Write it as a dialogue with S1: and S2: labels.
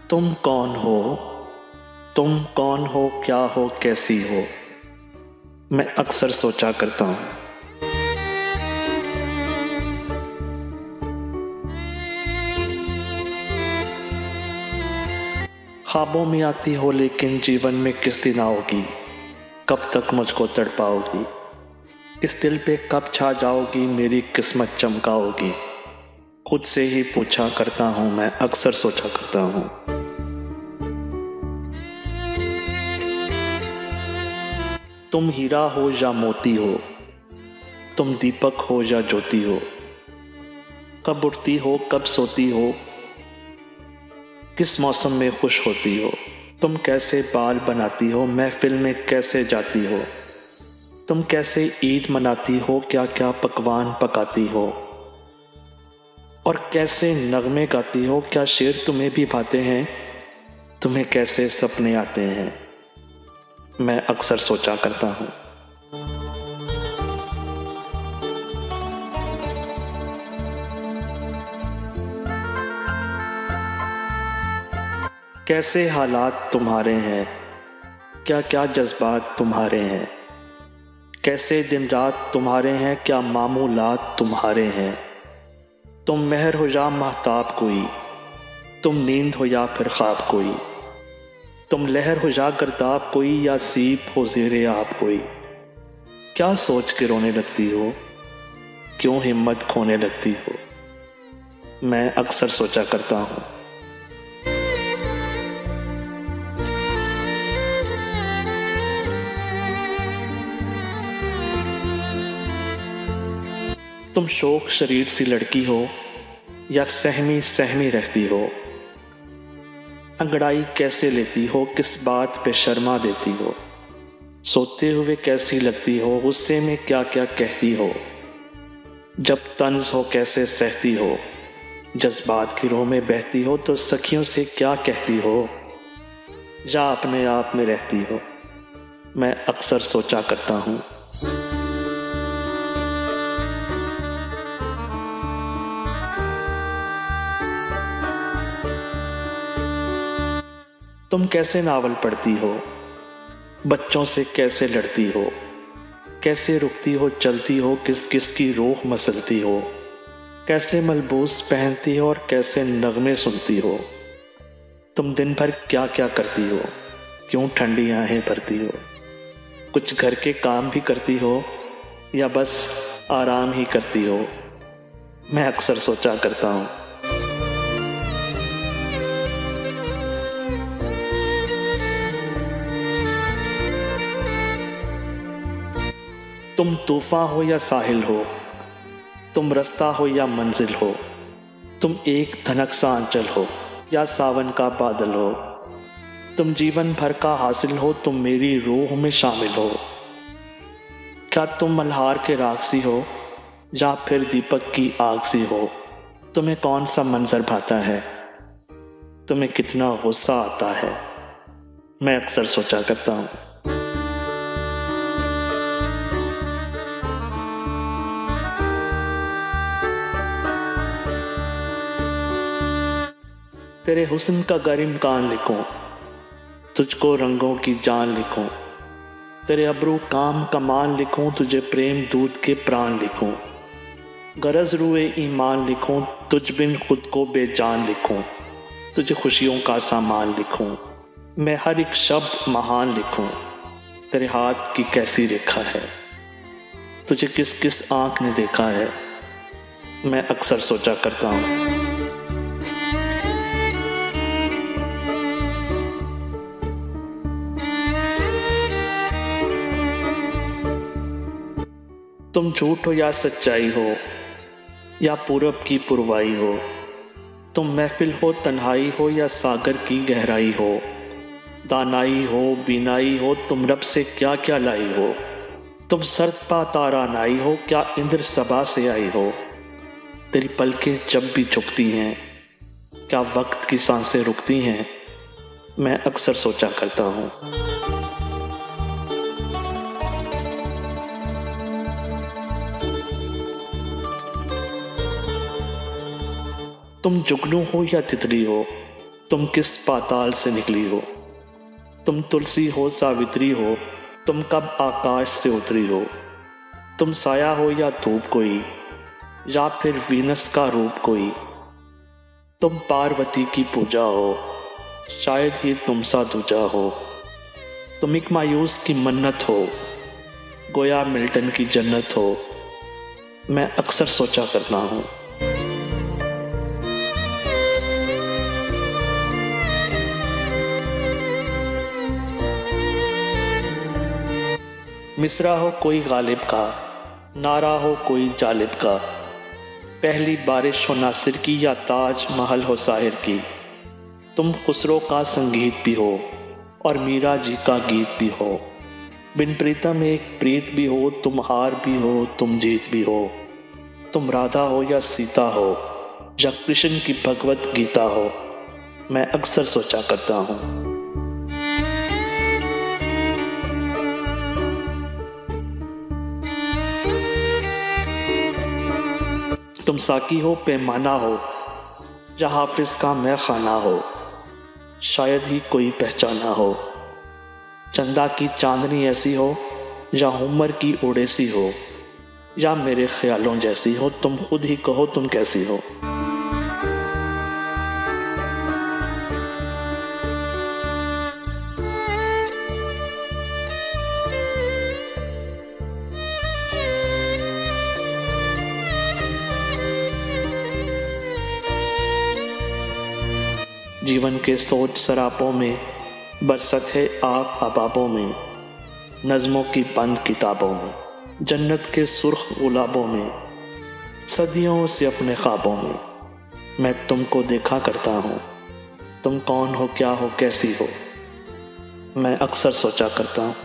S1: तुम कौन हो? तुम कौन हो, क्या हो, कैसी हो? मैं अक्सर सोचा करता हूँ। ख्वाबों में आती हो लेकिन जीवन में किस दिन आओगी? कब तक मुझको तड़पाओगी? इस दिल पे कब छा जाओगी, मेरी किस्मत चमकाओगी? खुद से ही पूछा करता हूँ, मैं अक्सर सोचा करता हूँ। तुम हीरा हो या मोती हो, तुम दीपक हो या ज्योति हो, कब उठती हो, कब सोती हो, किस मौसम में खुश होती हो? तुम कैसे बाल बनाती हो, महफिल में कैसे जाती हो? तुम कैसे ईद मनाती हो, क्या क्या पकवान पकाती हो? और कैसे नगमे गाती हो, क्या शेर तुम्हें भी भाते हैं? तुम्हें कैसे सपने आते हैं? मैं अक्सर सोचा करता हूँ। कैसे हालात तुम्हारे हैं, क्या क्या जज्बात तुम्हारे हैं? कैसे दिन रात तुम्हारे हैं, क्या मामूलात तुम्हारे हैं? तुम महर हो या महताब कोई, तुम नींद हो या फिर ख्वाब कोई, तुम लहर हो या गर्दाब कोई, या सीप हो ज़ेरे आब कोई? क्या सोच के रोने लगती हो, क्यों हिम्मत खोने लगती हो? मैं अक्सर सोचा करता हूँ। तुम शौक शरीर सी लड़की हो या सहमी सहमी रहती हो? अंगड़ाई कैसे लेती हो, किस बात पे शर्मा देती हो? सोते हुए कैसी लगती हो, गुस्से में क्या क्या कहती हो? जब तंज हो कैसे सहती हो, जज्बात की रोह में बहती हो तो सखियों से क्या कहती हो? या अपने आप में रहती हो? मैं अक्सर सोचा करता हूँ। तुम कैसे नावल पढ़ती हो, बच्चों से कैसे लड़ती हो, कैसे रुकती हो, चलती हो, किस किस की रूह मसलती हो? कैसे मलबूस पहनती हो और कैसे नगमे सुनती हो? तुम दिन भर क्या क्या करती हो, क्यों ठंडी आहें भरती हो? कुछ घर के काम भी करती हो या बस आराम ही करती हो? मैं अक्सर सोचा करता हूँ। तुम तूफान हो या साहिल हो, तुम रास्ता हो या मंजिल हो, तुम एक धनक सा आंचल हो या सावन का बादल हो, तुम जीवन भर का हासिल हो, तुम मेरी रूह में शामिल हो। क्या तुम मल्हार के राग सी हो या फिर दीपक की आग सी हो? तुम्हें कौन सा मंजर भाता है, तुम्हें कितना गुस्सा आता है? मैं अक्सर सोचा करता हूँ। तेरे हुस्न का गर इम्कान लिखूं, तुझको रंगों की जान लिखूं, तेरे अबरू काम कमान लिखूं, तुझे प्रेम दूध के प्राण लिखूं, गरज रुए ईमान लिखूं, तुझ बिन खुद को बेजान लिखूं, तुझे खुशियों का सामान लिखूं, मैं हर एक शब्द महान लिखूं, तेरे हाथ की कैसी रेखा है, तुझे किस किस आंख ने देखा है? मैं अक्सर सोचा करता हूँ। तुम झूठ हो या सच्चाई हो या पूरब की पुरवाई हो, तुम महफिल हो तन्हाई हो या सागर की गहराई हो, दानाई हो बीनाई हो, तुम रब से क्या क्या लाई हो? तुम सरपा तारा नाई हो, क्या इंद्र सभा से आई हो? तेरी पलकें जब भी झुकती हैं, क्या वक्त की सांसें रुकती हैं? मैं अक्सर सोचा करता हूँ। तुम जुगनू हो या तितली हो, तुम किस पाताल से निकली हो। तुम तुलसी हो सावित्री हो, तुम कब आकाश से उतरी हो। तुम साया हो या धूप कोई, या फिर वीनस का रूप कोई। तुम पार्वती की पूजा हो, शायद ही तुम सा दूजा हो। तुम एक मायूस की मन्नत हो, गोया मिल्टन की जन्नत हो। मैं अक्सर सोचा करता हूँ। मिसरा हो कोई गालिब का, नारा हो कोई जालिब का। पहली बारिश हो नासिर की या ताज महल हो साहिर की। तुम खुसरो का संगीत भी हो और मीरा जी का गीत भी हो। बिन प्रीतम एक प्रीत भी हो, तुम हार भी हो तुम जीत भी हो। तुम राधा हो या सीता हो, या कृष्ण की भगवत गीता हो। मैं अक्सर सोचा करता हूँ। तुम साकी हो पैमाना हो, या हाफिज का मैं खाना हो। शायद ही कोई पहचाना हो। चंदा की चांदनी ऐसी हो, या उमर की ओडेसी हो, या मेरे ख्यालों जैसी हो। तुम खुद ही कहो तुम कैसी हो। जीवन के सोच सरापों में, बरसत है आप अबाबों में। नज़्मों की बंद किताबों में, जन्नत के सुर्ख गुलाबों में। सदियों से अपने ख्वाबों में मैं तुमको देखा करता हूँ। तुम कौन हो, क्या हो, कैसी हो। मैं अक्सर सोचा करता हूँ।